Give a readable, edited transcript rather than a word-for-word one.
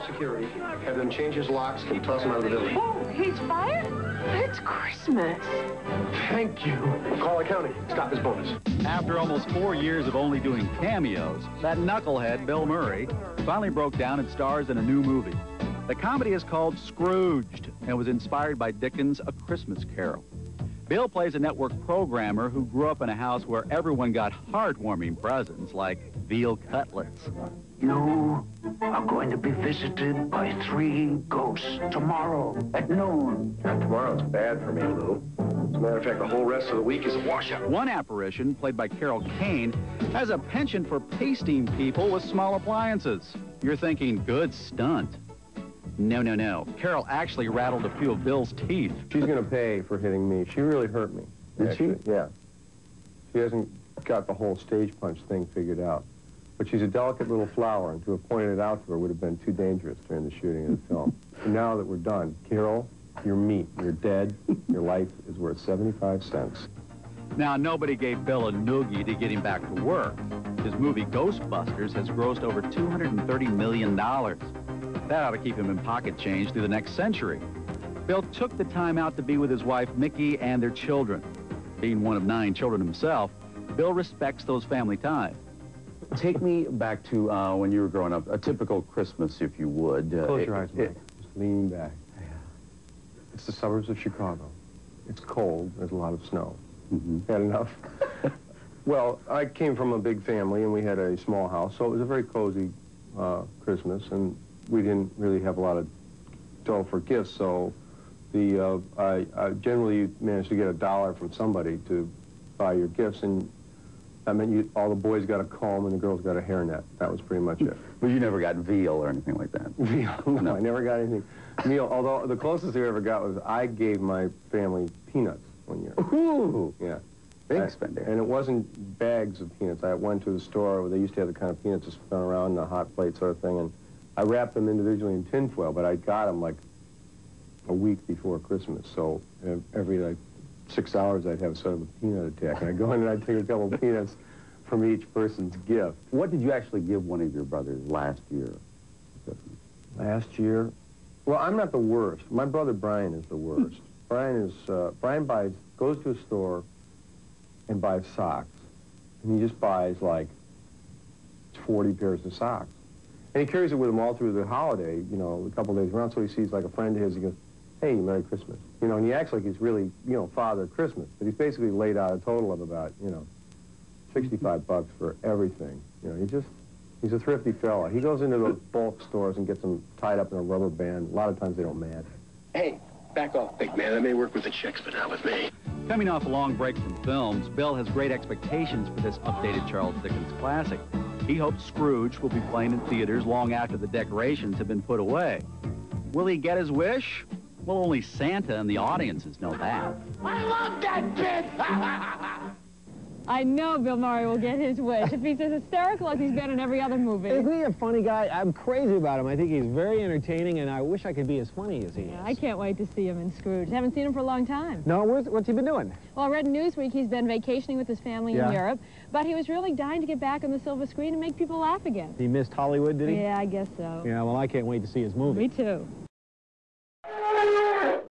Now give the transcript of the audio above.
security, have them change his locks, and toss him out of the building. Oh, he's fired? It's Christmas. Thank you. Call accounting. Stop his bonus. After almost 4 years of only doing cameos, that knucklehead, Bill Murrey, finally broke down and stars in a new movie. The comedy is called Scrooged and was inspired by Dickens' A Christmas Carol. Bill plays a network programmer who grew up in a house where everyone got heartwarming presents like veal cutlets. You are going to be visited by 3 ghosts tomorrow at noon. Not tomorrow. It's bad for me, Lou. As a matter of fact, the whole rest of the week is a washout. One apparition, played by Carol Kane, has a penchant for pasting people with small appliances. You're thinking, good stunt. No, no, no. Carol actually rattled a few of Bill's teeth. She's going to pay for hitting me. She really hurt me. Did she? Yeah. She hasn't got the whole stage punch thing figured out. But she's a delicate little flower, and to have pointed it out to her would have been too dangerous during the shooting of the film. And now that we're done, Carol, you're meat. You're dead. Your life is worth 75 cents. Now, nobody gave Bill a noogie to get him back to work. His movie Ghostbusters has grossed over $230 million. That ought to keep him in pocket change through the next century. Bill took the time out to be with his wife, Mickey, and their children. Being one of 9 children himself, Bill respects those family ties. Take me back to when you were growing up, a typical Christmas, if you would. Close your eyes, Mike. Just lean back. It's the suburbs of Chicago. It's cold. There's a lot of snow. Had enough? Well, I came from a big family, and we had a small house, so it was a very cozy Christmas, and we didn't really have a lot of dough for gifts, so I generally managed to get $1 from somebody to buy your gifts, and that meant all the boys got a comb and the girls got a hairnet. That was pretty much it. But you never got veal or anything like that? Veal? No, I never got anything. Meal, although the closest I ever got was I gave my family peanuts one year. Ooh! Yeah. Big spender. And it wasn't bags of peanuts. I went to the store where they used to have the kind of peanuts that spun around in a hot plate sort of thing, and I wrapped them individually in tinfoil, but I got them like a week before Christmas, so every like 6 hours I'd have sort of a peanut attack, and I'd go in and I'd take a couple of peanuts from each person's gift. What did you actually give one of your brothers last year? Last year? Well, I'm not the worst. My brother Brian is the worst. Brian goes to a store and buys socks, and he just buys like 40 pairs of socks. And he carries it with him all through the holiday, you know, a couple days around, so he sees like a friend of his, he goes, hey, Merry Christmas. You know, and he acts like he's really, you know, Father Christmas, but he's basically laid out a total of about, you know, 65 bucks for everything. You know, he's a thrifty fella. He goes into the bulk stores and gets them tied up in a rubber band. A lot of times they don't match. Hey, back off, big man. That may work with the chicks, but not with me. Coming off a long break from films, Bill has great expectations for this updated Charles Dickens classic. He hopes Scrooge will be playing in theaters long after the decorations have been put away. Will he get his wish? Well, only Santa and the audiences know that. I love that bit! I know Bill Murray will get his wish if he's as hysterical as he's been in every other movie. Isn't he a funny guy? I'm crazy about him. I think he's very entertaining, and I wish I could be as funny as he is. I can't wait to see him in Scrooge. Haven't seen him for a long time. No, what's he been doing? Well, I read in Newsweek he's been vacationing with his family in Europe, but he was really dying to get back on the silver screen and make people laugh again. He missed Hollywood, did he? Yeah, I guess so. Yeah, well, I can't wait to see his movie. Me too.